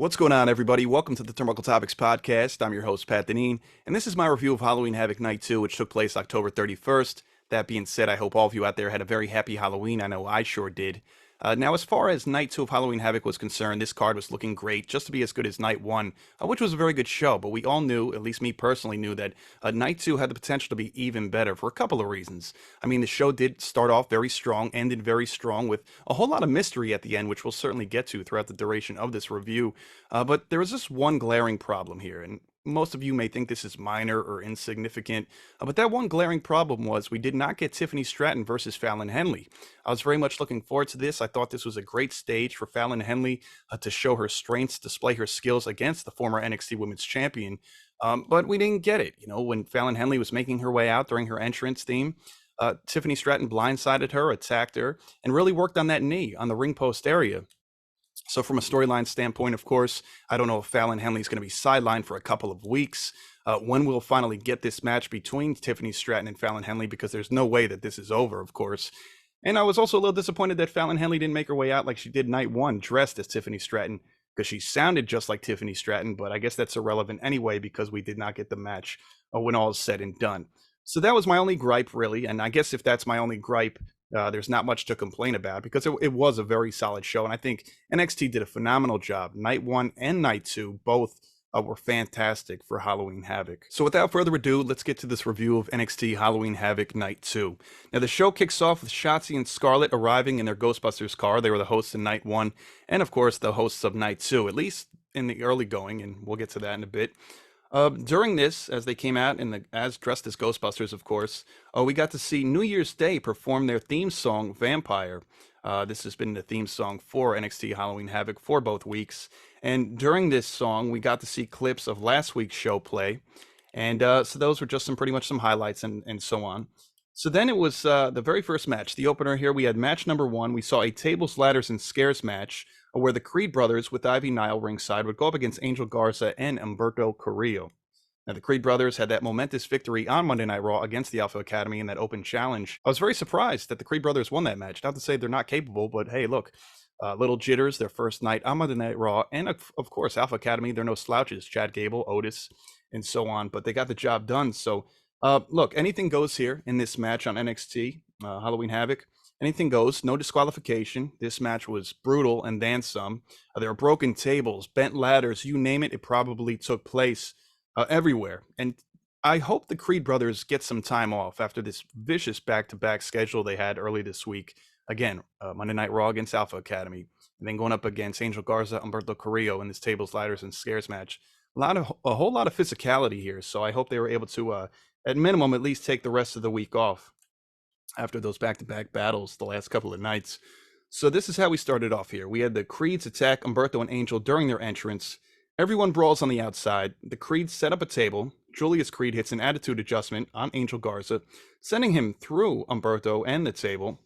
What's going on, everybody? Welcome to the Turnbuckle Topics podcast. I'm your host, Pat Deneen, and this is my review of Halloween Havoc Night 2, which took place October 31st. That being said, I hope all of you out there had a very happy Halloween. I know I sure did. Now, as far as Night 2 of Halloween Havoc was concerned, this card was looking great, just to be as good as Night 1, which was a very good show. But we all knew, at least me personally knew, that Night 2 had the potential to be even better for a couple of reasons. I mean, the show did start off very strong, ended very strong, with a whole lot of mystery at the end, which we'll certainly get to throughout the duration of this review. But there was just one glaring problem here, and most of you may think this is minor or insignificant, but that one glaring problem was we did not get Tiffany Stratton versus Fallon Henley. I was very much looking forward to this. I thought this was a great stage for Fallon Henley to show her strengths, display her skills against the former NXT Women's Champion, but we didn't get it. You know, when Fallon Henley was making her way out during her entrance theme, Tiffany Stratton blindsided her, attacked her, and really worked on that knee on the ring post area. So from a storyline standpoint, of course, I don't know if Fallon Henley is going to be sidelined for a couple of weeks. When we'll finally get this match between Tiffany Stratton and Fallon Henley, because there's no way that this is over, of course. And I was also a little disappointed that Fallon Henley didn't make her way out like she did Night 1, dressed as Tiffany Stratton, because she sounded just like Tiffany Stratton, but I guess that's irrelevant anyway because we did not get the match when all is said and done. So that was my only gripe, really, and I guess if that's my only gripe, there's not much to complain about because it was a very solid show. And I think NXT did a phenomenal job. Night 1 and Night 2 both were fantastic for Halloween Havoc. So without further ado, let's get to this review of NXT Halloween Havoc Night 2. Now, the show kicks off with Shotzi and Scarlett arriving in their Ghostbusters car. They were the hosts in Night 1 and, of course, the hosts of Night 2, at least in the early going, and we'll get to that in a bit. During this, as they came out as dressed as Ghostbusters, of course, we got to see New Year's Day perform their theme song, Vampire. This has been the theme song for NXT Halloween Havoc for both weeks. And during this song, we got to see clips of last week's show play. And so those were just pretty much some highlights and so on. So then it was the very first match, the opener here. We had match number 1. We saw a tables, ladders, and scares match where the Creed brothers with Ivy Nile ringside would go up against Angel Garza and Humberto Carrillo. Now, the Creed brothers had that momentous victory on Monday Night Raw against the Alpha Academy in that open challenge. I was very surprised that the Creed brothers won that match. Not to say they're not capable, but hey, look, little jitters, their first night on Monday Night Raw. And of course, Alpha Academy, they're no slouches. Chad Gable, Otis, and so on. But they got the job done. So, look, anything goes here in this match on NXT, Halloween Havoc. Anything goes, no disqualification. This match was brutal and then some. There were broken tables, bent ladders, you name it, it probably took place everywhere. And I hope the Creed brothers get some time off after this vicious back-to-back schedule they had early this week. Again, Monday Night Raw against Alpha Academy, and then going up against Angel Garza, Humberto Carrillo in this tables, ladders, and scares match. A whole lot of physicality here, so I hope they were able to, at minimum, at least take the rest of the week off after those back-to-back battles the last couple of nights. So this is how we started off here. We had the Creeds attack Humberto and Angel during their entrance. Everyone brawls on the outside. The Creeds set up a table. Julius Creed hits an attitude adjustment on Angel Garza, sending him through Humberto and the table.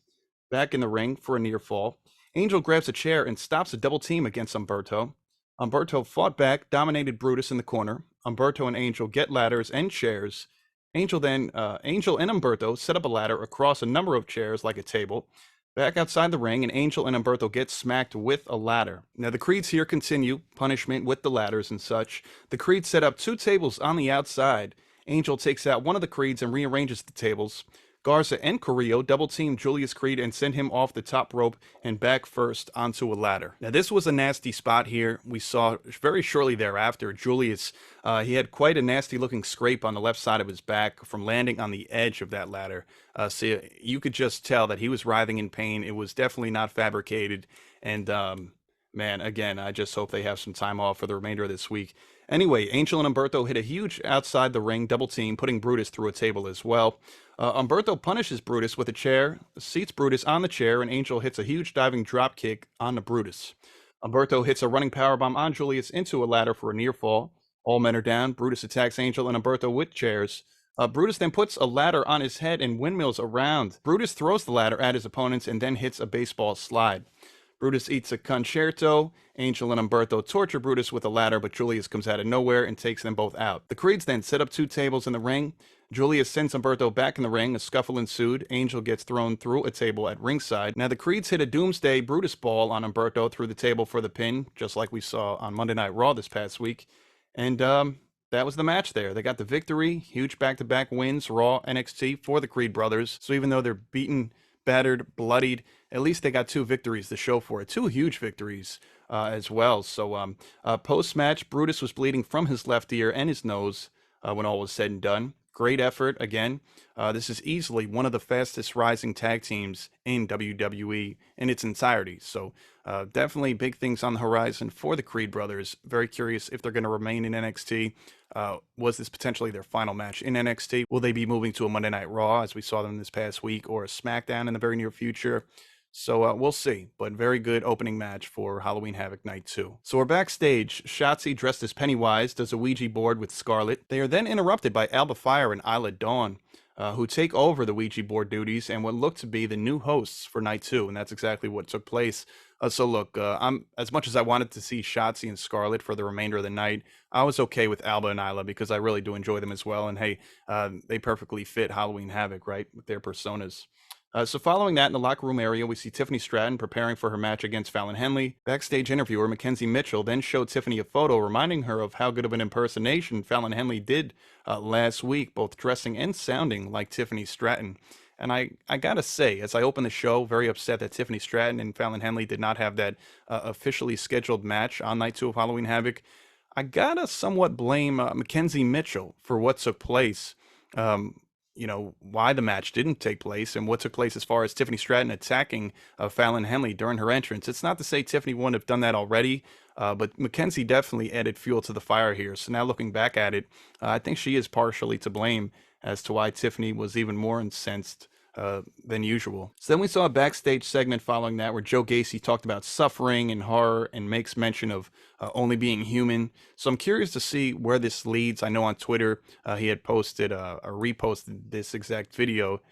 Back in the ring for a near fall. Angel grabs a chair and stops a double team against Humberto. Humberto fought back, dominated Brutus in the corner. Humberto and Angel get ladders and chairs. Angel and Humberto set up a ladder across a number of chairs like a table. Back outside the ring, and Angel and Humberto get smacked with a ladder. Now the Creeds here continue punishment with the ladders and such. The Creeds set up 2 tables on the outside. Angel takes out one of the Creeds and rearranges the tables. Garza and Carrillo double team Julius Creed and send him off the top rope and back first onto a ladder. Now this was a nasty spot here. We saw very shortly thereafter Julius, he had quite a nasty looking scrape on the left side of his back from landing on the edge of that ladder. So you could just tell that he was writhing in pain. It was definitely not fabricated. And man, again, I just hope they have some time off for the remainder of this week. Anyway, Angel and Humberto hit a huge outside the ring double team, putting Brutus through a table as well. Humberto punishes Brutus with a chair, seats Brutus on the chair, and Angel hits a huge diving drop kick on the Brutus. Humberto hits a running powerbomb on Julius into a ladder for a near fall. All men are down. Brutus attacks Angel and Humberto with chairs. Brutus then puts a ladder on his head and windmills around. Brutus throws the ladder at his opponents and then hits a baseball slide. Brutus eats a concerto. Angel and Humberto torture Brutus with a ladder, but Julius comes out of nowhere and takes them both out. The Creeds then set up 2 tables in the ring. Julius sends Humberto back in the ring. A scuffle ensued. Angel gets thrown through a table at ringside. Now the Creeds hit a Doomsday Brutus ball on Humberto through the table for the pin, just like we saw on Monday Night Raw this past week. And that was the match there. They got the victory. Huge back-to-back wins, Raw, NXT, for the Creed brothers. So even though they're beaten, battered, bloodied, at least they got 2 victories to show for it. 2 huge victories as well. So post-match, Brutus was bleeding from his left ear and his nose when all was said and done. Great effort again. This is easily one of the fastest rising tag teams in WWE in its entirety. So definitely big things on the horizon for the Creed brothers. Very curious if they're going to remain in NXT. Was this potentially their final match in NXT? Will they be moving to a Monday Night Raw as we saw them this past week, or a SmackDown in the very near future? So we'll see, but very good opening match for Halloween Havoc Night 2. So we're backstage. Jacy, dressed as Pennywise, does a Ouija board with Scarlett. They are then interrupted by Alba Fire and Isla Dawn, who take over the Ouija board duties and what look to be the new hosts for Night 2, and that's exactly what took place. So look, I'm as much as I wanted to see Jacy and Scarlett for the remainder of the night, I was okay with Alba and Isla because I really do enjoy them as well, and hey, they perfectly fit Halloween Havoc, right, with their personas. So following that, in the locker room area, we see Tiffany Stratton preparing for her match against Fallon Henley. Backstage interviewer Mackenzie Mitchell then showed Tiffany a photo reminding her of how good of an impersonation Fallon Henley did last week, both dressing and sounding like Tiffany Stratton. And I gotta say, as I open the show, very upset that Tiffany Stratton and Fallon Henley did not have that officially scheduled match on Night 2 of Halloween Havoc. I gotta somewhat blame Mackenzie Mitchell for what took place. Why the match didn't take place and what took place as far as Tiffany Stratton attacking Fallon Henley during her entrance. It's not to say Tiffany wouldn't have done that already, but Mackenzie definitely added fuel to the fire here. So now looking back at it, I think she is partially to blame as to why Tiffany was even more incensed than usual. So then we saw a backstage segment following that where Joe Gacy talked about suffering and horror and makes mention of only being human. So I'm curious to see where this leads. I know on Twitter he had posted or reposted this exact video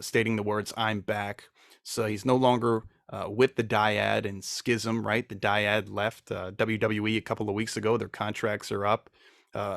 stating the words "I'm back." So he's no longer with the Dyad and Schism, right? The Dyad left WWE a couple of weeks ago. Their contracts are up.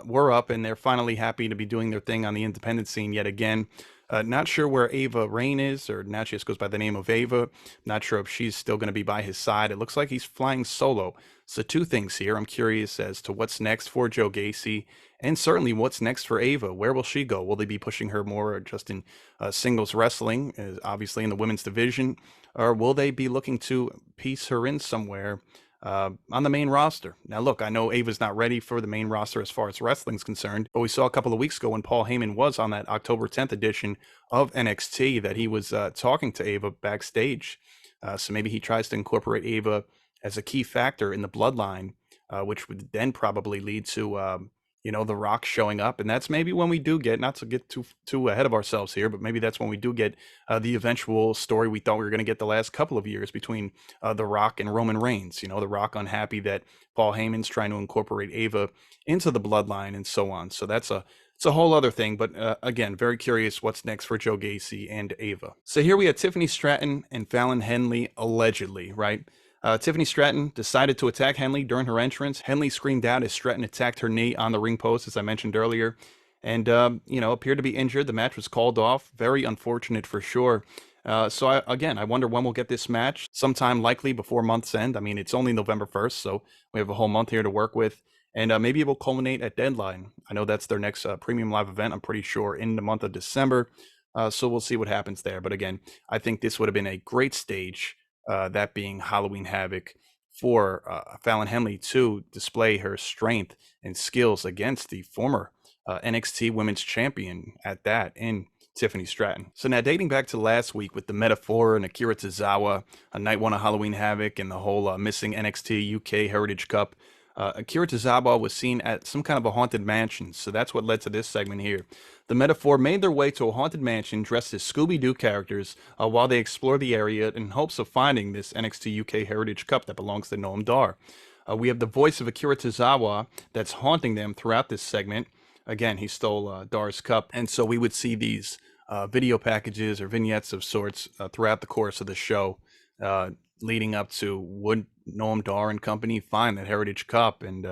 We're up, and they're finally happy to be doing their thing on the independent scene yet again. Not sure where Ava Rain is, or now she just goes by the name of Ava. Not sure if she's still going to be by his side. It looks like he's flying solo. So 2 things here. I'm curious as to what's next for Joe Gacy, and certainly what's next for Ava. Where will she go? Will they be pushing her more just in singles wrestling, obviously in the women's division, or will they be looking to piece her in somewhere on the main roster? Now, look, I know Ava's not ready for the main roster as far as wrestling's concerned, but we saw a couple of weeks ago when Paul Heyman was on that October 10th edition of NXT that he was talking to Ava backstage. So maybe he tries to incorporate Ava as a key factor in the bloodline, which would then probably lead to The Rock showing up. And that's maybe when we do get, not to get too ahead of ourselves here, but maybe that's when we do get the eventual story we thought we were going to get the last couple of years between The Rock and Roman Reigns. The Rock unhappy that Paul Heyman's trying to incorporate Ava into the bloodline and so on. So it's a whole other thing. But again, very curious what's next for Joe Gacy and Ava. So here we have Tiffany Stratton and Fallon Henley, allegedly, right? Tiffany Stratton decided to attack Henley during her entrance. Henley screamed out as Stratton attacked her knee on the ring post, as I mentioned earlier, and, appeared to be injured. The match was called off. Very unfortunate for sure. So I wonder when we'll get this match. Sometime likely before month's end. I mean, it's only November 1st, so we have a whole month here to work with. And maybe it will culminate at Deadline. I know that's their next premium live event, I'm pretty sure, in the month of December. So we'll see what happens there. But again, I think this would have been a great stage, that being Halloween Havoc, for Fallon Henley to display her strength and skills against the former NXT Women's Champion at that in Tiffany Stratton. So now dating back to last week with the Metaphor and Akira Tozawa, Night 1 of Halloween Havoc, and the whole missing NXT UK Heritage Cup, Akira Tozawa was seen at some kind of a haunted mansion, so that's what led to this segment here. The Metaphor made their way to a haunted mansion dressed as Scooby-Doo characters while they explore the area in hopes of finding this NXT UK Heritage Cup that belongs to Noam Dar. We have the voice of Akira Tozawa that's haunting them throughout this segment. Again, he stole Dar's cup, and so we would see these video packages or vignettes of sorts throughout the course of the show, leading up to would Noam Dar and company find that Heritage Cup, and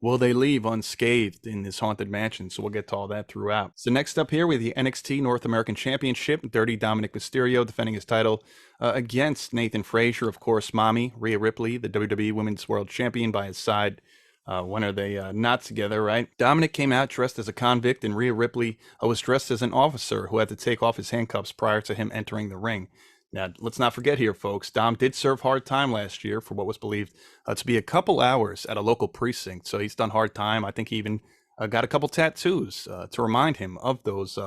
will they leave unscathed in this haunted mansion? So we'll get to all that throughout. So next up here, we have the NXT North American Championship. Dirty Dominik Mysterio defending his title against Nathan Frazer, of course, Mommy, Rhea Ripley, the WWE Women's World Champion by his side. When are they not together, right? Dominik came out dressed as a convict, and Rhea Ripley was dressed as an officer who had to take off his handcuffs prior to him entering the ring. Now, let's not forget here, folks, Dom did serve hard time last year for what was believed to be a couple hours at a local precinct. So he's done hard time. I think he even got a couple tattoos to remind him of those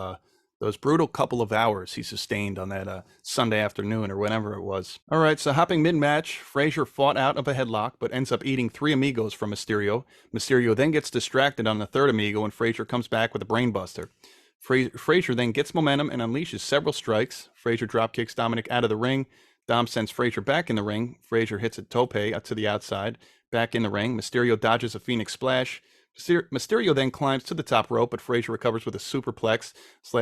brutal couple of hours he sustained on that Sunday afternoon or whenever it was. All right, so hopping mid-match, Frazer fought out of a headlock, but ends up eating 3 amigos from Mysterio. Mysterio then gets distracted on the 3rd amigo, and Frazer comes back with a brainbuster. Frazer then gets momentum and unleashes several strikes. Frazer dropkicks Dominik out of the ring. Dom sends Frazer back in the ring. Frazer hits a tope to the outside. Back in the ring, Mysterio dodges a Phoenix Splash. Mysterio then climbs to the top rope, but Frazer recovers with a superplex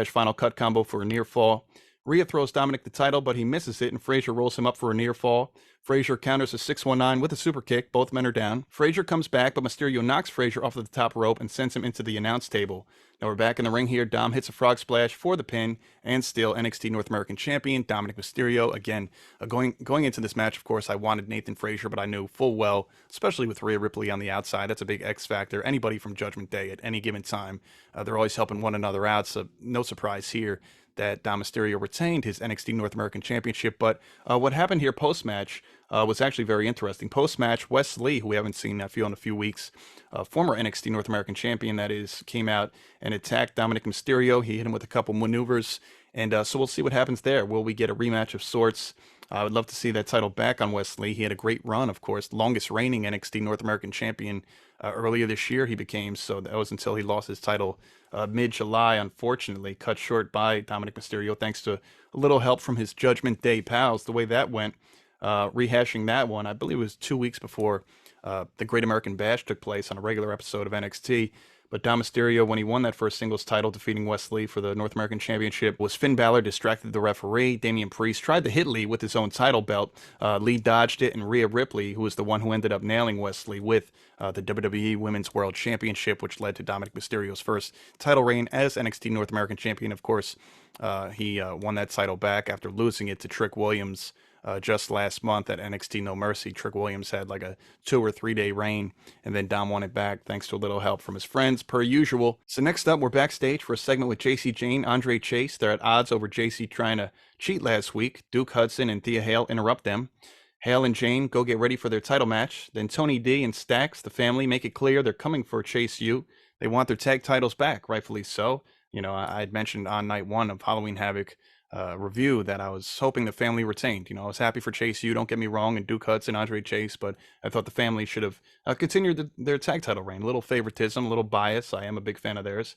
/ final cut combo for a near fall. Rhea throws Dominik the title, but he misses it, and Frazer rolls him up for a near fall. Frazer counters a 619 with a super kick. Both men are down. Frazer comes back, but Mysterio knocks Frazer off of the top rope and sends him into the announce table. Now we're back in the ring here. Dom hits a frog splash for the pin, and still NXT North American Champion Dominik Mysterio. Again, going into this match, of course, I wanted Nathan Frazer, but I knew full well, especially with Rhea Ripley on the outside, that's a big X factor. Anybody from Judgment Day at any given time, they're always helping one another out, so no surprise here that Dom Mysterio retained his NXT North American Championship. But what happened here post-match was actually very interesting. Post-match, Wes Lee, who we haven't seen, I feel, in a few weeks, former NXT North American Champion, that is, came out and attacked Dominik Mysterio. He hit him with a couple maneuvers, and so we'll see what happens there. Will we get a rematch of sorts? I would love to see that title back on Wes Lee. He had a great run, of course, longest reigning NXT North American Champion earlier this year he became, so that was until he lost his title mid-July, unfortunately, cut short by Dominik Mysterio, thanks to a little help from his Judgment Day pals. The way that went, rehashing that one, I believe it was 2 weeks before the Great American Bash took place on a regular episode of NXT. But Dom Mysterio, when he won that first singles title, defeating Wes Lee for the North American Championship, was Finn Balor distracted the referee. Damian Priest tried to hit Lee with his own title belt. Lee dodged it, and Rhea Ripley, who was the one who ended up nailing Wes Lee with the WWE Women's World Championship, which led to Dominik Mysterio's first title reign as NXT North American Champion. Of course, he won that title back after losing it to Trick Williams just last month at NXT No Mercy. Trick Williams had like a 2 or 3 day reign, and then Dom won it back thanks to a little help from his friends, per usual. So next up, we're backstage for a segment with Jacy Jayne, Andre Chase. They're at odds over Jacy trying to cheat last week. Duke Hudson and Thea Hale interrupt them. Hale and Jane go get ready for their title match. Then Tony D and Stax, the family, make it clear they're coming for Chase U. They want their tag titles back, rightfully so. You know, I had mentioned on night 1 of Halloween Havoc review that I was hoping the family retained. You know, I was happy for Chase U, don't get me wrong, and Duke Hudson, Andre Chase, but I thought the family should have continued their tag title reign. A little favoritism, a little bias. I am a big fan of theirs.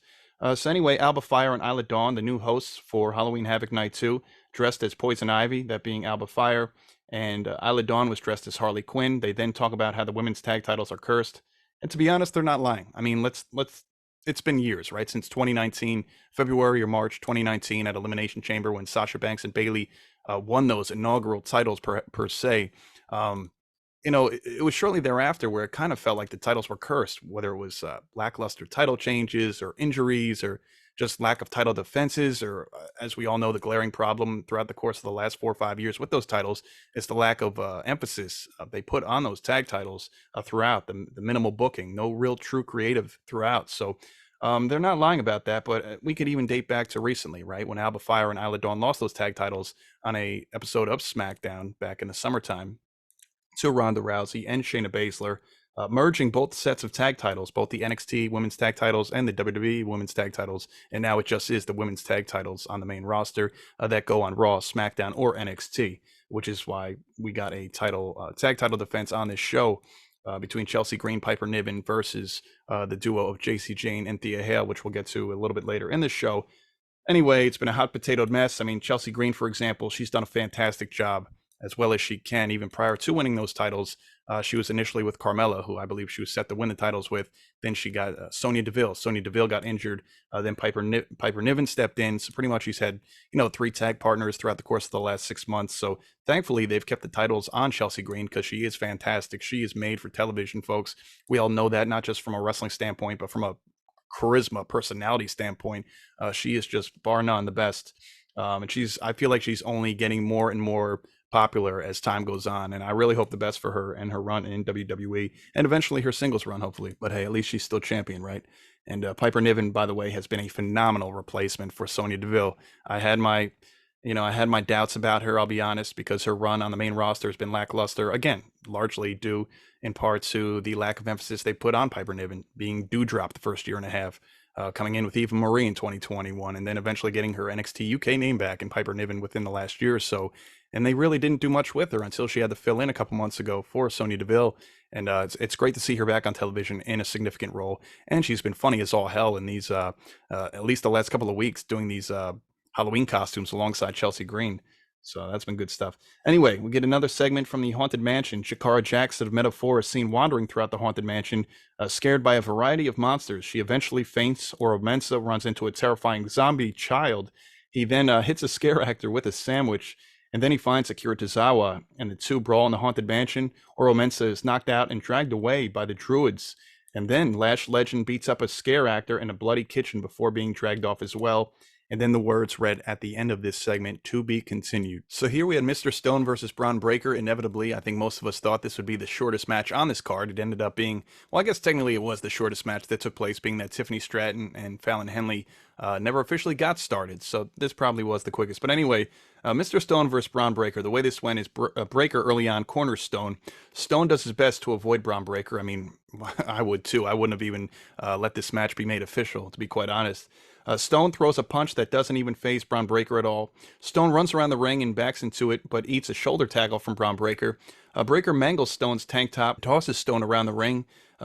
So anyway, Alba Fire and Isla Dawn, the new hosts for Halloween Havoc Night 2, dressed as Poison Ivy, that being Alba Fire, and Isla Dawn was dressed as Harley Quinn. They then talk about how the women's tag titles are cursed. And to be honest, they're not lying. I mean, let's it's been years, right? Since 2019, February or March 2019 at Elimination Chamber, when Sasha Banks and Bayley won those inaugural titles per se. You know, it was shortly thereafter where it kind of felt like the titles were cursed, whether it was lackluster title changes or injuries or just lack of title defenses, or as we all know, the glaring problem throughout the course of the last 4 or 5 years with those titles is the lack of emphasis they put on those tag titles throughout, the minimal booking, no real true creative throughout. So they're not lying about that, but we could even date back to recently, right? When Alba Fire and Isla Dawn lost those tag titles on a episode of SmackDown back in the summertime to Ronda Rousey and Shayna Baszler, merging both sets of tag titles, both the NXT women's tag titles and the WWE women's tag titles. And now it just is the women's tag titles on the main roster that go on Raw, SmackDown, or NXT, which is why we got a tag title defense on this show between Chelsea Green, Piper Niven versus the duo of Jacy Jayne and Thea Hale, which we'll get to a little bit later in the show. Anyway, it's been a hot potatoed mess. I mean, Chelsea Green, for example, she's done a fantastic job as well as she can. Even prior to winning those titles, she was initially with Carmelo, who I believe she was set to win the titles with. Then she got Sonya Deville. Sonya Deville got injured. Then Piper Niven stepped in. So pretty much she's had, 3 tag partners throughout the course of the last 6 months. So thankfully they've kept the titles on Chelsea Green because she is fantastic. She is made for television, folks. We all know that, not just from a wrestling standpoint, but from a charisma, personality standpoint. She is just bar none the best. And I feel like she's only getting more and more popular as time goes on. And I really hope the best for her and her run in WWE and eventually her singles run, hopefully. But hey, at least she's still champion, right? And Piper Niven, by the way, has been a phenomenal replacement for Sonya Deville. I had my doubts about her, I'll be honest, because her run on the main roster has been lackluster. Again, largely due in part to the lack of emphasis they put on Piper Niven, being dewdrop the first year and a half, coming in with Eva Marie in 2021, and then eventually getting her NXT UK name back in Piper Niven within the last year or so. And they really didn't do much with her until she had to fill in a couple months ago for Sonya Deville. And it's great to see her back on television in a significant role. And she's been funny as all hell in these, at least the last couple of weeks, doing these Halloween costumes alongside Chelsea Green. So that's been good stuff. Anyway, we get another segment from the Haunted Mansion. Shakara Jackson of Metaphor is seen wandering throughout the Haunted Mansion, scared by a variety of monsters. She eventually faints, or Mensa runs into a terrifying zombie child. He then hits a scare actor with a sandwich, and then he finds Akira Tozawa, and the two brawl in the Haunted Mansion. Oro Mensa is knocked out and dragged away by the druids. And then Lash Legend beats up a scare actor in a bloody kitchen before being dragged off as well. And then the words read at the end of this segment, "To be continued." So here we had Mr. Stone versus Bron Breakker. Inevitably, I think most of us thought this would be the shortest match on this card. It ended up being, well, I guess technically it was the shortest match that took place, being that Tiffany Stratton and Fallon Henley never officially got started. So this probably was the quickest. But anyway, Mr. Stone versus Bron Breakker. The way this went is Breakker early on corners Stone. Stone does his best to avoid Bron Breakker. I mean, I would too. I wouldn't have even let this match be made official, to be quite honest. Stone throws a punch that doesn't even phase Bron Breakker at all. Stone runs around the ring and backs into it, but eats a shoulder tackle from Bron Breakker. Breakker mangles Stone's tank top, tosses Stone around the ring.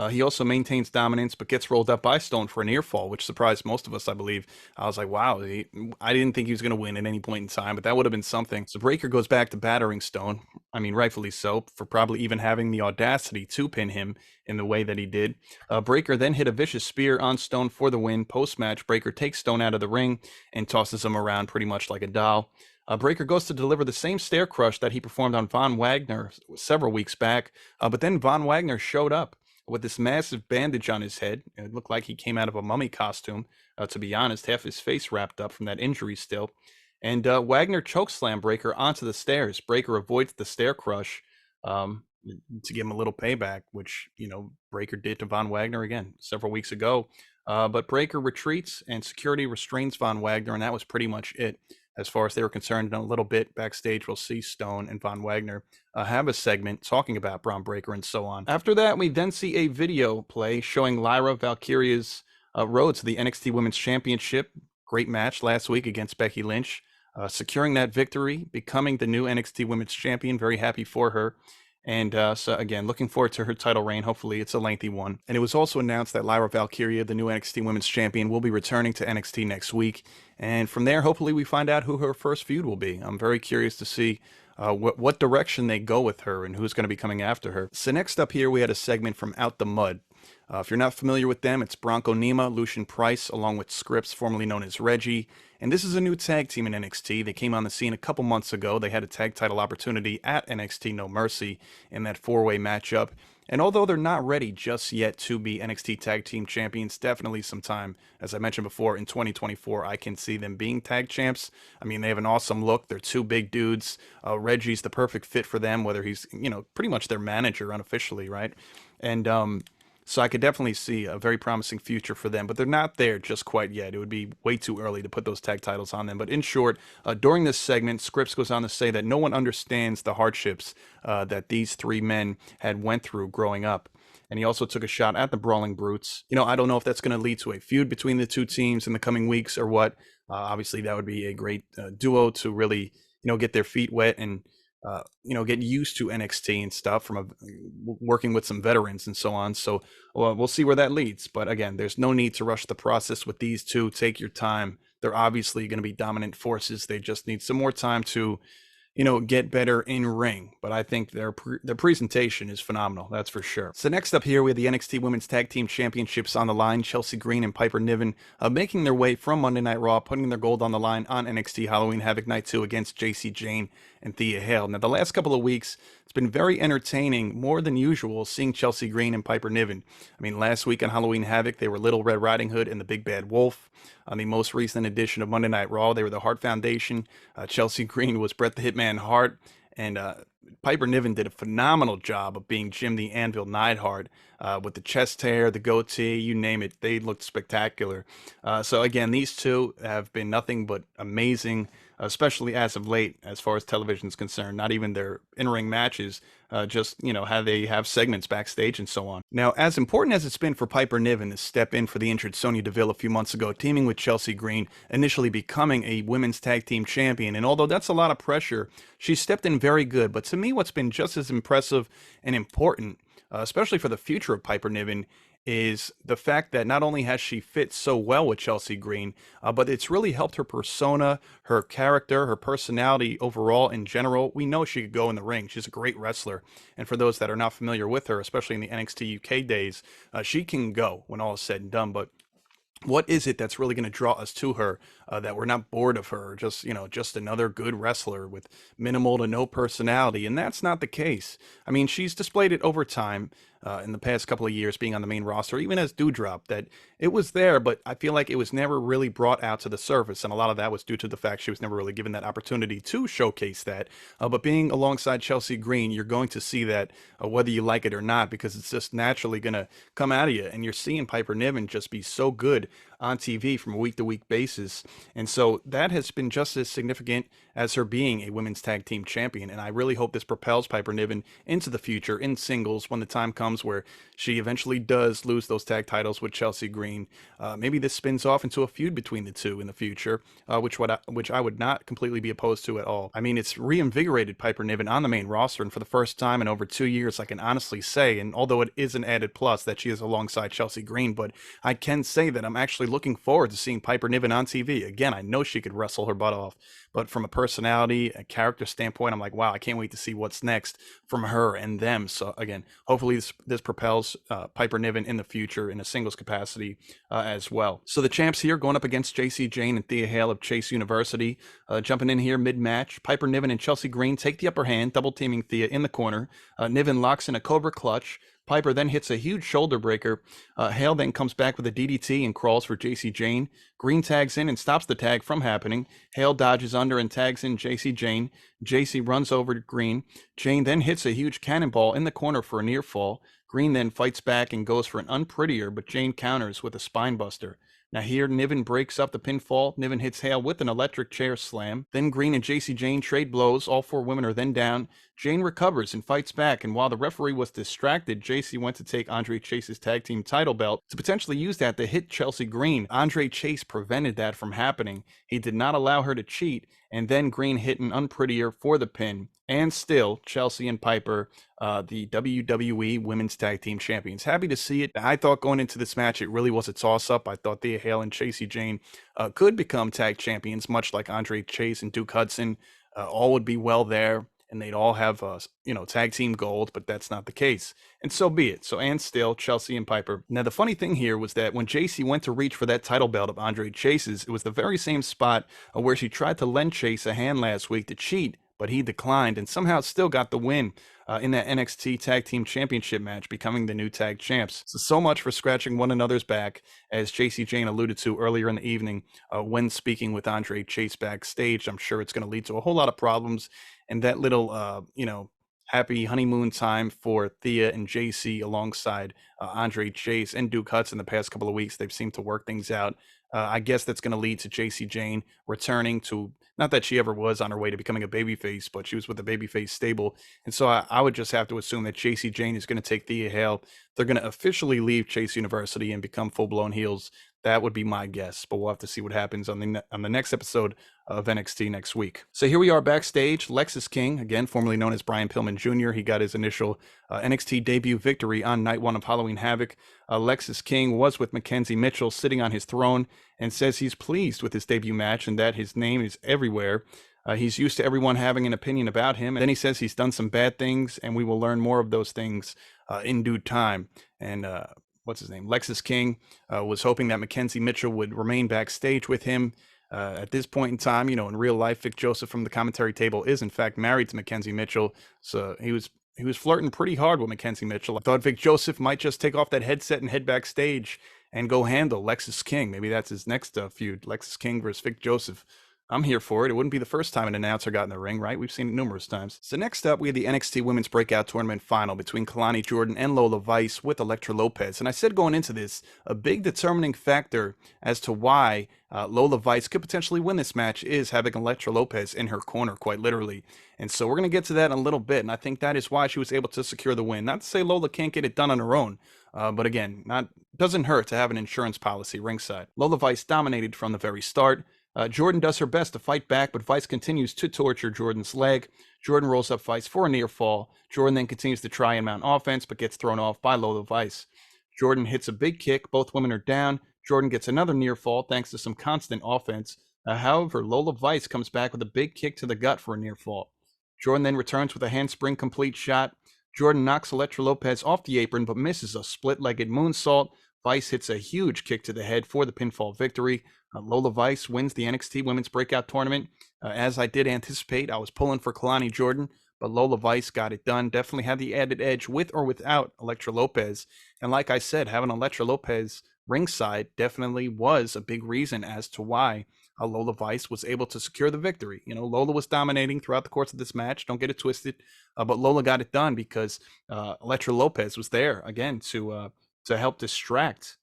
He also maintains dominance, but gets rolled up by Stone for a near fall, which surprised most of us, I believe. I was like, wow, I didn't think he was going to win at any point in time, but that would have been something. So Breakker goes back to battering Stone. I mean, rightfully so, for probably even having the audacity to pin him in the way that he did. Breakker then hit a vicious spear on Stone for the win. Post-match, Breakker takes Stone out of the ring and tosses him around pretty much like a doll. Breakker goes to deliver the same stair crush that he performed on Von Wagner several weeks back, but then Von Wagner showed up with this massive bandage on his head. It looked like he came out of a mummy costume, to be honest, half his face wrapped up from that injury still. And Wagner chokeslam Breakker onto the stairs. Breakker avoids the stair crush to give him a little payback, which, Breakker did to Von Wagner again several weeks ago. But Breakker retreats and security restrains Von Wagner, and that was pretty much it. As far as they were concerned, in a little bit backstage, we'll see Stone and Von Wagner have a segment talking about Bron Breakker and so on. After that, we then see a video play showing Lyra Valkyria's road to the NXT Women's Championship. Great match last week against Becky Lynch, securing that victory, becoming the new NXT Women's Champion. Very happy for her. And so again, looking forward to her title reign. Hopefully it's a lengthy one. And it was also announced that Lyra Valkyria, the new NXT Women's Champion, will be returning to NXT next week. And from there, hopefully we find out who her first feud will be. I'm very curious to see what direction they go with her and who's going to be coming after her. So next up here, we had a segment from Out the Mud. If you're not familiar with them, it's Bronco Nima, Lucian Price, along with Scripps, formerly known as Reggie. And this is a new tag team in NXT. They came on the scene a couple months ago. They had a tag title opportunity at NXT No Mercy in that four-way matchup. And although they're not ready just yet to be NXT Tag Team Champions, definitely sometime, as I mentioned before, in 2024, I can see them being tag champs. I mean, they have an awesome look. They're two big dudes. Reggie's the perfect fit for them, whether he's, pretty much their manager unofficially, right? And so I could definitely see a very promising future for them, but they're not there just quite yet. It would be way too early to put those tag titles on them. But in short, during this segment, Scripps goes on to say that no one understands the hardships that these three men had went through growing up. And he also took a shot at the Brawling Brutes. I don't know if that's going to lead to a feud between the two teams in the coming weeks or what. Obviously, that would be a great duo to really, get their feet wet and get used to NXT and stuff from working with some veterans and so on. So we'll see where that leads. But again, there's no need to rush the process with these two. Take your time. They're obviously going to be dominant forces. They just need some more time to, get better in ring, but I think their presentation is phenomenal. That's for sure. So next up here, we have the NXT Women's Tag Team Championships on the line. Chelsea Green and Piper Niven making their way from Monday Night Raw, putting their gold on the line on NXT Halloween Havoc Night 2 against Jacy Jayne and Thea Hail. Now, the last couple of weeks, it's been very entertaining, more than usual, seeing Chelsea Green and Piper Niven. I mean, last week on Halloween Havoc, they were Little Red Riding Hood and the Big Bad Wolf. On the most recent edition of Monday Night Raw, they were the Hart Foundation. Chelsea Green was Bret the Hitman Hart, and Piper Niven did a phenomenal job of being Jim the Anvil Neidhart with the chest hair, the goatee, you name it. They looked spectacular. So again, these two have been nothing but amazing, especially as of late, as far as television is concerned. Not even their in-ring matches, just, how they have segments backstage and so on. Now, as important as it's been for Piper Niven to step in for the injured Sonya Deville a few months ago, teaming with Chelsea Green, initially becoming a women's tag team champion, and although that's a lot of pressure, she stepped in very good. But to me, what's been just as impressive and important, especially for the future of Piper Niven, is the fact that not only has she fit so well with Chelsea Green, but it's really helped her persona, her character, her personality overall in general. We know she could go in the ring. She's a great wrestler. And for those that are not familiar with her, especially in the NXT UK days, she can go when all is said and done. But what is it that's really going to draw us to her, that we're not bored of her, just another good wrestler with minimal to no personality? And that's not the case. I mean, she's displayed it over time, in the past couple of years being on the main roster, even as Doudrop, that it was there, but I feel like it was never really brought out to the surface. And a lot of that was due to the fact she was never really given that opportunity to showcase that. But being alongside Chelsea Green, you're going to see that, whether you like it or not, because it's just naturally going to come out of you. And you're seeing Piper Niven just be so good on TV from a week-to-week basis. And so that has been just as significant as her being a women's tag team champion. And I really hope this propels Piper Niven into the future in singles when the time comes where she eventually does lose those tag titles with Chelsea Green. Maybe this spins off into a feud between the two in the future, which I would not completely be opposed to at all. I mean, it's reinvigorated Piper Niven on the main roster, and for the first time in over 2 years, I can honestly say, and although it is an added plus that she is alongside Chelsea Green, but I can say that I'm actually looking forward to seeing Piper Niven on TV. Again, I know she could wrestle her butt off, but from a personality, a character standpoint, I'm like, wow, I can't wait to see what's next from her and them. So again, hopefully this propels Piper Niven in the future in a singles capacity as well. So the champs here going up against Jacy Jayne and Thea Hail of Chase University. Jumping in here mid-match, Piper Niven and Chelsea Green take the upper hand, double teaming Thea in the corner. Niven locks in a Cobra Clutch. Piper then hits a huge shoulder breaker. Hail then comes back with a DDT and crawls for Jacy Jayne. Green tags in and stops the tag from happening. Hail dodges under and tags in Jacy Jayne. Jacy runs over to Green. Jayne then hits a huge cannonball in the corner for a near fall. Green then fights back and goes for an unprettier, but Jayne counters with a spine buster. Now here, Niven breaks up the pinfall. Niven hits Hail with an electric chair slam. Then Green and Jacy Jayne trade blows. All four women are then down. Jayne recovers and fights back, and while the referee was distracted, Jacy went to take Andre Chase's tag team title belt to potentially use that to hit Chelsea Green. Andre Chase prevented that from happening. He did not allow her to cheat, and then Green hit an unprettier for the pin. And still, Chelsea and Piper, the WWE Women's Tag Team Champions. Happy to see it. I thought going into this match, it really was a toss-up. I thought Thea Hail and Jacy Jayne could become tag champions, much like Andre Chase and Duke Hudson. All would be well there, and they'd all have, tag team gold, but that's not the case. And so be it. So, and still, Chelsea and Piper. Now, the funny thing here was that when Jacy went to reach for that title belt of Andre Chase's, it was the very same spot where she tried to lend Chase a hand last week to cheat, but he declined and somehow still got the win in that NXT Tag Team Championship match, becoming the new tag champs. So much for scratching one another's back, as Jacy Jayne alluded to earlier in the evening when speaking with Andre Chase backstage. I'm sure it's going to lead to a whole lot of problems, and that little, happy honeymoon time for Thea and Jacy alongside Andre Chase and Duke Hudson the past couple of weeks. They've seemed to work things out. I guess that's going to lead to Jacy Jayne returning to, not that she ever was on her way to becoming a babyface, but she was with the babyface stable. And so I would just have to assume that Jacy Jayne is going to take Thea Hail. They're going to officially leave Chase University and become full-blown heels. That would be my guess, but we'll have to see what happens on the next episode of NXT next week. So here we are backstage. Lexis King, again, formerly known as Brian Pillman Jr., he got his initial NXT debut victory on night one of Halloween Havoc. Lexis King was with Mackenzie Mitchell sitting on his throne and says he's pleased with his debut match and that his name is everywhere. He's used to everyone having an opinion about him. And then he says he's done some bad things, and we will learn more of those things in due time. And what's his name? Lexis King was hoping that Mackenzie Mitchell would remain backstage with him. At this point in time, in real life, Vic Joseph from the commentary table is in fact married to Mackenzie Mitchell. So he was flirting pretty hard with Mackenzie Mitchell. I thought Vic Joseph might just take off that headset and head backstage and go handle Lexis King. Maybe that's his next feud, Lexis King versus Vic Joseph. I'm here for it. It wouldn't be the first time an announcer got in the ring, right? We've seen it numerous times. So next up, we had the NXT Women's Breakout Tournament final between Kelani Jordan and Lola Vice with Elektra Lopez. And I said going into this, a big determining factor as to why Lola Vice could potentially win this match is having Elektra Lopez in her corner, quite literally. And so we're going to get to that in a little bit. And I think that is why she was able to secure the win. Not to say Lola can't get it done on her own. But again, doesn't hurt to have an insurance policy ringside. Lola Vice dominated from the very start. Jordan does her best to fight back, but Vice continues to torture Jordan's leg. Jordan rolls up Vice for a near fall. Jordan then continues to try and mount offense, but gets thrown off by Lola Vice. Jordan hits a big kick. Both women are down. Jordan gets another near fall thanks to some constant offense. However, Lola Vice comes back with a big kick to the gut for a near fall. Jordan then returns with a handspring complete shot. Jordan knocks Elektra Lopez off the apron, but misses a split-legged moonsault. Vice hits a huge kick to the head for the pinfall victory. Lola Vice wins the NXT Women's Breakout Tournament. As I did anticipate, I was pulling for Kelani Jordan, but Lola Vice got it done. Definitely had the added edge with or without Elektra Lopez. And like I said, having Elektra Lopez ringside definitely was a big reason as to why Lola Vice was able to secure the victory. Lola was dominating throughout the course of this match. Don't get it twisted. But Lola got it done because Elektra Lopez was there, again, to help distract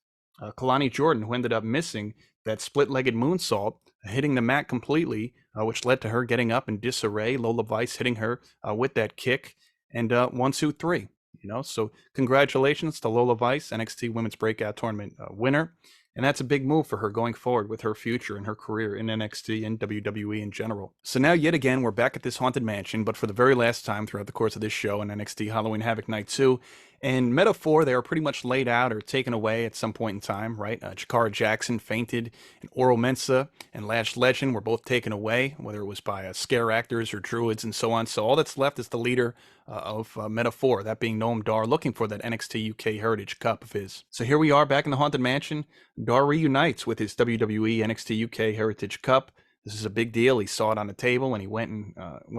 Kelani Jordan, who ended up missing that split-legged moonsault, hitting the mat completely, which led to her getting up in disarray. Lola Vice hitting her with that kick, and 1, 2, 3. So congratulations to Lola Vice, NXT Women's Breakout Tournament winner. And that's a big move for her going forward with her future and her career in NXT and WWE in general. So now, yet again, we're back at this Haunted Mansion, but for the very last time throughout the course of this show on NXT Halloween Havoc Night 2. In metaphor, they are pretty much laid out or taken away at some point in time, right? Jakara Jackson fainted, and Oro Mensah and Lash Legend were both taken away, whether it was by scare actors or druids and so on. So all that's left is the leader of metaphor, that being Noam Dar, looking for that NXT UK Heritage Cup of his. So here we are back in the Haunted Mansion. Dar reunites with his WWE NXT UK Heritage Cup. This is a big deal. He saw it on the table and he went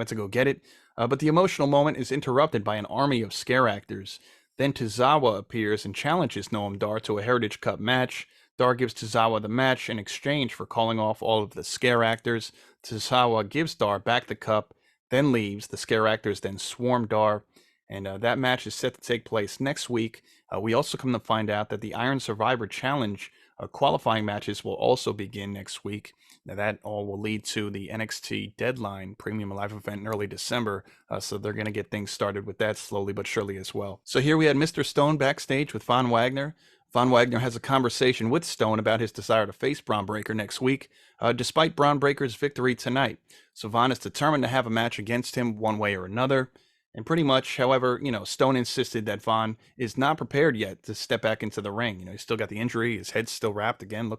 to go get it. But the emotional moment is interrupted by an army of scare actors. Then Tozawa appears and challenges Noam Dar to a Heritage Cup match. Dar gives Tozawa the match in exchange for calling off all of the scare actors. Tozawa gives Dar back the cup, then leaves. The scare actors then swarm Dar, and that match is set to take place next week. We also come to find out that the Iron Survivor Challenge qualifying matches will also begin next week. Now that all will lead to the NXT Deadline Premium Live event in early December, so they're going to get things started with that slowly but surely as well. So here we had Mr. Stone backstage with Von Wagner. Von Wagner has a conversation with Stone about his desire to face Bron Breakker next week, despite Bron Breakker's victory tonight. So Von is determined to have a match against him one way or another. And pretty much, however, Stone insisted that Von is not prepared yet to step back into the ring. He's still got the injury. His head's still wrapped again,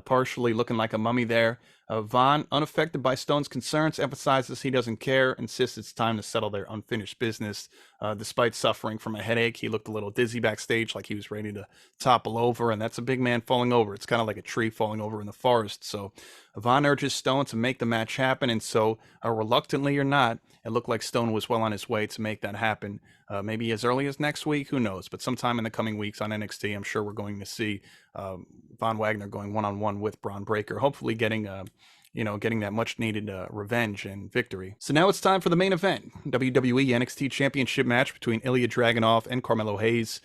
partially looking like a mummy there. Von, unaffected by Stone's concerns, emphasizes he doesn't care, insists it's time to settle their unfinished business. Despite suffering from a headache, he looked a little dizzy backstage, like he was ready to topple over, and that's a big man falling over. It's kind of like a tree falling over in the forest. So Von urges Stone to make the match happen, and so, reluctantly or not, it looked like Stone was well on his way to make that happen. Maybe as early as next week, who knows? But sometime in the coming weeks on NXT, I'm sure we're going to see Von Wagner going one-on-one with Bron Breakker, hopefully getting that much-needed revenge and victory. So now it's time for the main event, WWE NXT Championship match between Ilja Dragunov and Carmelo Hayes.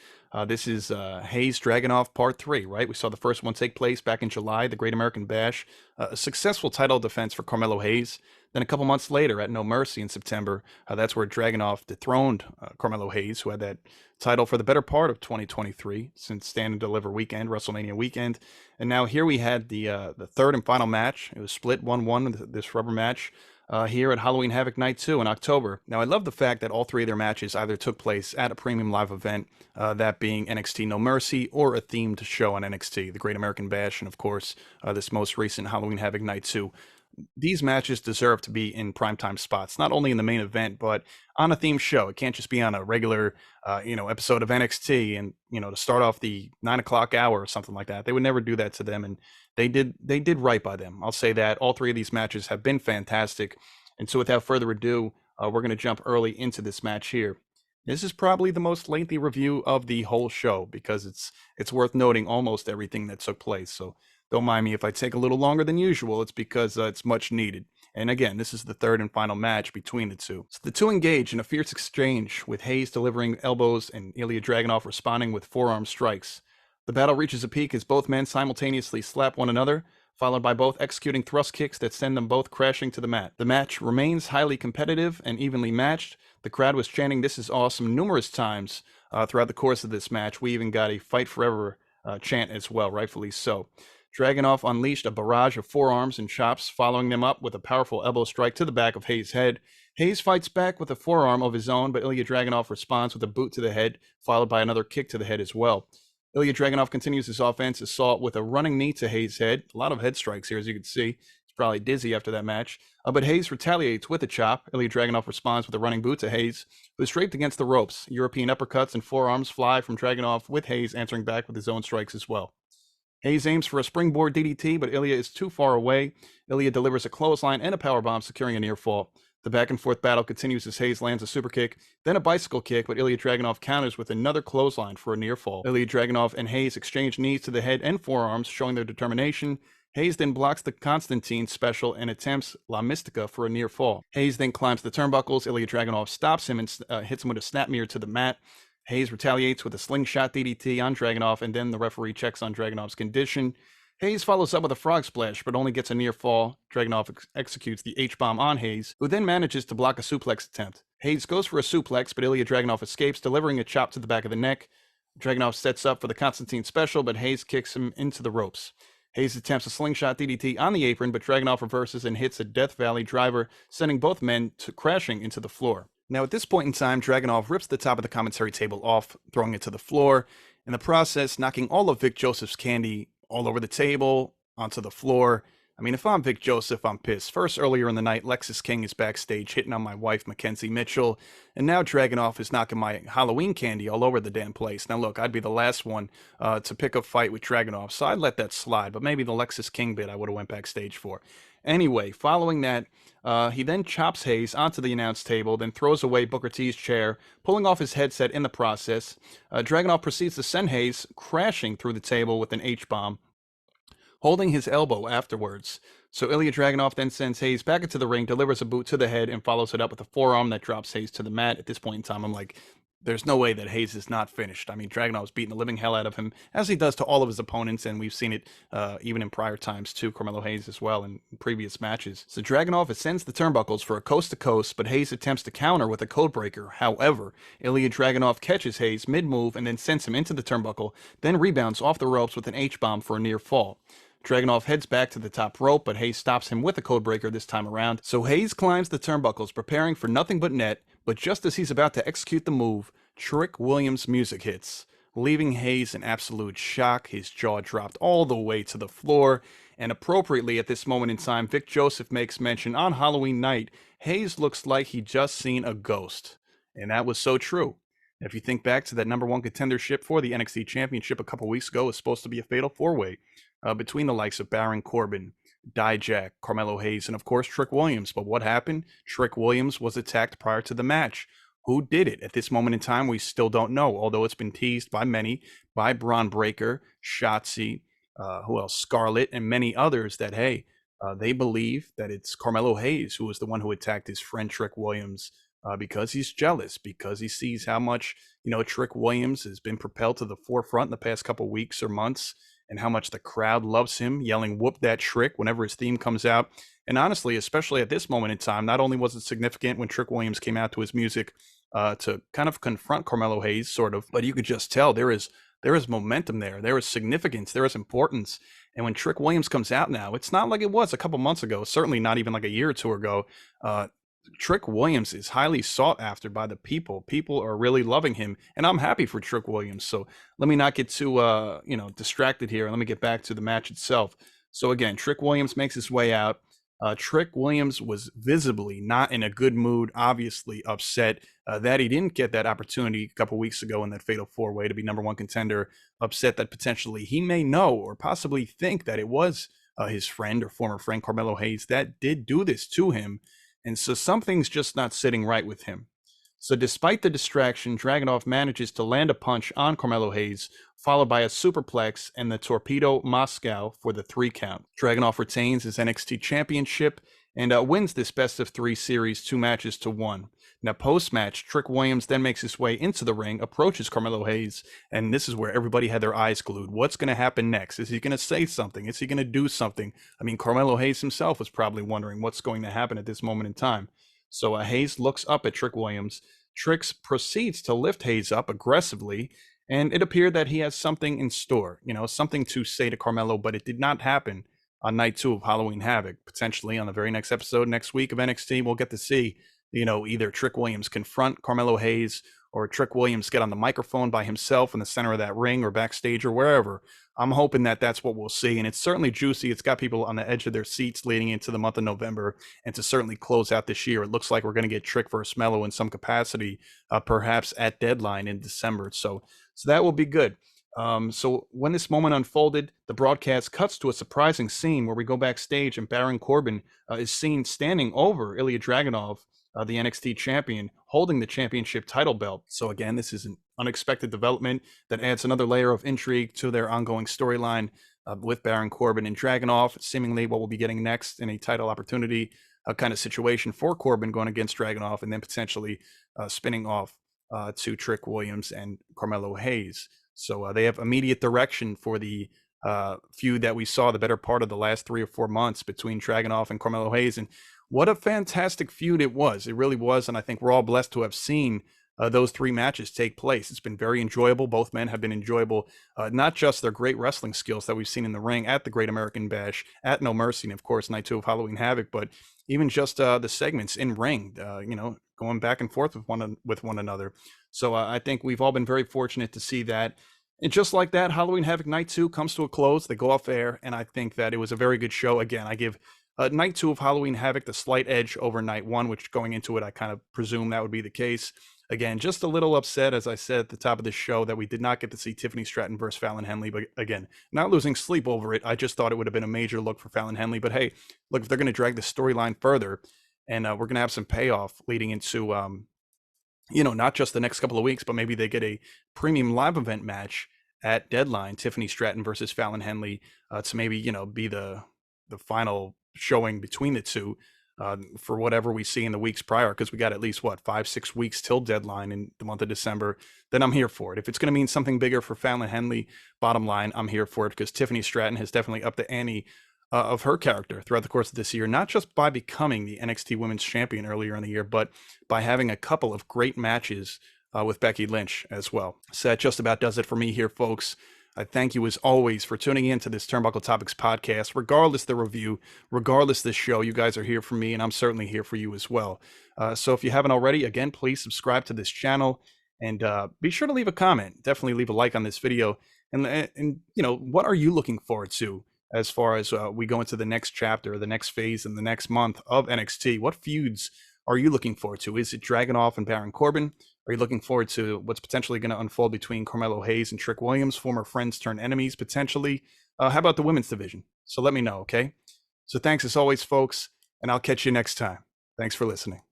This is Hayes Dragunov Part 3, right? We saw the first one take place back in July, the Great American Bash. A successful title defense for Carmelo Hayes. Then a couple months later at No Mercy in September, that's where Dragunov dethroned Carmelo Hayes, who had that title for the better part of 2023, since Stand and Deliver weekend, WrestleMania weekend. And now here we had the third and final match. It was split 1-1, this rubber match, here at Halloween Havoc Night 2 in October. Now, I love the fact that all three of their matches either took place at a premium live event, that being NXT No Mercy, or a themed show on NXT, the Great American Bash, and of course, this most recent Halloween Havoc Night 2. these matches deserve to be in primetime spots, not only in the main event, but on a theme show. It can't just be on a regular, episode of NXT and, to start off the 9 o'clock hour or something like that. They would never do that to them. And they did right by them. I'll say that all three of these matches have been fantastic. And so without further ado, we're going to jump early into this match here. This is probably the most lengthy review of the whole show because it's worth noting almost everything that took place. So don't mind me if I take a little longer than usual. It's because it's much needed. And again, this is the third and final match between the two. So the two engage in a fierce exchange with Hayes delivering elbows and Ilja Dragunov responding with forearm strikes. The battle reaches a peak as both men simultaneously slap one another, followed by both executing thrust kicks that send them both crashing to the mat. The match remains highly competitive and evenly matched. The crowd was chanting "This is awesome" numerous times throughout the course of this match. We even got a "Fight Forever" chant as well, rightfully so. Dragunov unleashed a barrage of forearms and chops, following them up with a powerful elbow strike to the back of Hayes' head. Hayes fights back with a forearm of his own, but Ilja Dragunov responds with a boot to the head, followed by another kick to the head as well. Ilja Dragunov continues his offense assault with a running knee to Hayes' head. A lot of head strikes here, as you can see. He's probably dizzy after that match. But Hayes retaliates with a chop. Ilja Dragunov responds with a running boot to Hayes, who is draped against the ropes. European uppercuts and forearms fly from Dragunov, with Hayes answering back with his own strikes as well. Hayes aims for a springboard DDT, but Ilja is too far away. Ilja delivers a clothesline and a powerbomb, securing a near fall. The back-and-forth battle continues as Hayes lands a super kick, then a bicycle kick, but Ilja Dragunov counters with another clothesline for a near fall. Ilja Dragunov and Hayes exchange knees to the head and forearms, showing their determination. Hayes then blocks the Constantine special and attempts La Mystica for a near fall. Hayes then climbs the turnbuckles. Ilja Dragunov stops him and hits him with a snap mirror to the mat. Hayes retaliates with a slingshot DDT on Dragunov, and then the referee checks on Dragunov's condition. Hayes follows up with a frog splash, but only gets a near fall. Dragunov executes the H-bomb on Hayes, who then manages to block a suplex attempt. Hayes goes for a suplex, but Ilja Dragunov escapes, delivering a chop to the back of the neck. Dragunov sets up for the Constantine special, but Hayes kicks him into the ropes. Hayes attempts a slingshot DDT on the apron, but Dragunov reverses and hits a Death Valley driver, sending both men crashing into the floor. Now, at this point in time, Dragunov rips the top of the commentary table off, throwing it to the floor, in the process knocking all of Vic Joseph's candy all over the table, onto the floor. I mean, if I'm Vic Joseph, I'm pissed. First, earlier in the night, Lexis King is backstage hitting on my wife, Mackenzie Mitchell, and now Dragunov is knocking my Halloween candy all over the damn place. Now, look, I'd be the last one to pick a fight with Dragunov, so I'd let that slide, but maybe the Lexis King bit I would have went backstage for. Anyway, following that, he then chops Hayes onto the announce table, then throws away Booker T's chair, pulling off his headset in the process. Dragunov proceeds to send Hayes crashing through the table with an H-bomb, holding his elbow afterwards. So Ilja Dragunov then sends Hayes back into the ring, delivers a boot to the head, and follows it up with a forearm that drops Hayes to the mat. At this point in time, I'm like, there's no way that Hayes is not finished. I mean, Dragunov's beating the living hell out of him, as he does to all of his opponents, and we've seen it even in prior times too, Carmelo Hayes as well in previous matches. So Dragunov ascends the turnbuckles for a coast-to-coast, but Hayes attempts to counter with a codebreaker. However, Ilja Dragunov catches Hayes mid-move and then sends him into the turnbuckle, then rebounds off the ropes with an H-bomb for a near fall. Dragunov heads back to the top rope, but Hayes stops him with a codebreaker this time around. So Hayes climbs the turnbuckles, preparing for nothing but net, but just as he's about to execute the move, Trick Williams' music hits, leaving Hayes in absolute shock, his jaw dropped all the way to the floor, and appropriately at this moment in time, Vic Joseph makes mention on Halloween night, Hayes looks like he just seen a ghost. And that was so true. If you think back to that #1 contendership for the NXT Championship a couple weeks ago, it was supposed to be a fatal four-way between the likes of Baron Corbin, Dijak, Carmelo Hayes, and of course Trick Williams. But what happened? Trick Williams was attacked prior to the match. Who did it? At this moment in time, we still don't know, although it's been teased by many, by Bron Breakker, Jacy, who else? Scarlett, and many others that, hey, they believe that it's Carmelo Hayes who was the one who attacked his friend Trick Williams because he's jealous, because he sees how much, Trick Williams has been propelled to the forefront in the past couple weeks or months, and how much the crowd loves him, yelling "whoop that Trick" whenever his theme comes out. And honestly, especially at this moment in time, not only was it significant when Trick Williams came out to his music to kind of confront Carmelo Hayes, sort of, but you could just tell there is momentum there. There is significance. There is importance. And when Trick Williams comes out now, it's not like it was a couple months ago, certainly not even like a year or two ago. Trick Williams is highly sought after by the people. People are really loving him, and I'm happy for Trick Williams. So let me not get too, distracted here. Let me get back to the match itself. So again, Trick Williams makes his way out. Trick Williams was visibly not in a good mood, obviously upset that he didn't get that opportunity a couple weeks ago in that fatal four-way to be number one contender, upset that potentially he may know or possibly think that it was his friend or former friend Carmelo Hayes that did do this to him. And so something's just not sitting right with him. So despite the distraction, Dragunov manages to land a punch on Carmelo Hayes, followed by a superplex and the Torpedo Moscow for the 3 count. Dragunov retains his NXT Championship and wins this best-of-3 series 2 matches to 1. Now post-match, Trick Williams then makes his way into the ring, approaches Carmelo Hayes, and this is where everybody had their eyes glued. What's going to happen next? Is he going to say something? Is he going to do something? I mean, Carmelo Hayes himself was probably wondering what's going to happen at this moment in time. So Hayes looks up at Trick Williams. Trix proceeds to lift Hayes up aggressively, and it appeared that he has something in store, something to say to Carmelo, but it did not happen on night 2 of Halloween Havoc. Potentially on the very next episode next week of NXT, we'll get to see, either Trick Williams confront Carmelo Hayes or Trick Williams get on the microphone by himself in the center of that ring or backstage or wherever. I'm hoping that that's what we'll see, and it's certainly juicy. It's got people on the edge of their seats leading into the month of November, and to certainly close out this year. It looks like we're going to get Trick versus Mello in some capacity, perhaps at Deadline in December. So that will be good. So when this moment unfolded, the broadcast cuts to a surprising scene where we go backstage and Baron Corbin is seen standing over Ilja Dragunov, the NXT champion, holding the championship title belt. So again, this is an unexpected development that adds another layer of intrigue to their ongoing storyline with Baron Corbin and Dragunov, seemingly what we'll be getting next in a title opportunity kind of situation for Corbin going against Dragunov, and then potentially spinning off to Trick Williams and Carmelo Hayes. So they have immediate direction for the feud that we saw the better part of the last 3 or 4 months between Dragunov and Carmelo Hayes. And what a fantastic feud it was. It really was. And I think we're all blessed to have seen those 3 matches take place. It's been very enjoyable. Both men have been enjoyable, not just their great wrestling skills that we've seen in the ring at the Great American Bash, at No Mercy, and of course, night 2 of Halloween Havoc, but even just the segments in ring, going back and forth with one another. So I think we've all been very fortunate to see that. And just like that, Halloween Havoc night 2 comes to a close. They go off air, and I think that it was a very good show. Again, I give night 2 of Halloween Havoc the slight edge over night 1, which going into it, I kind of presume that would be the case. Again, just a little upset, as I said at the top of the show, that we did not get to see Tiffany Stratton versus Fallon Henley. But again, not losing sleep over it. I just thought it would have been a major look for Fallon Henley. But hey, look, if they're going to drag the storyline further, and we're going to have some payoff leading into, not just the next couple of weeks, but maybe they get a premium live event match at Deadline, Tiffany Stratton versus Fallon Henley, to maybe, be the final showing between the two. For whatever we see in the weeks prior, because we got at least 5-6 weeks till Deadline in the month of December, then I'm here for it. If it's going to mean something bigger for Fallon Henley, bottom line, I'm here for it, because Tiffany Stratton has definitely upped the ante of her character throughout the course of this year, not just by becoming the NXT Women's Champion earlier in the year, but by having a couple of great matches with Becky Lynch as well. So that just about does it for me here, folks. I thank you as always for tuning in to this Turnbuckle Topics podcast. Regardless the review, regardless the show, you guys are here for me, and I'm certainly here for you as well. So if you haven't already, again, please subscribe to this channel, and be sure to leave a comment. Definitely leave a like on this video. And what are you looking forward to as far as we go into the next chapter, the next phase, and the next month of NXT? What feuds are you looking forward to? Is it Dragunov and Baron Corbin? Are you looking forward to what's potentially going to unfold between Carmelo Hayes and Trick Williams, former friends turned enemies, potentially? How about the women's division? So let me know, okay? So thanks as always, folks, and I'll catch you next time. Thanks for listening.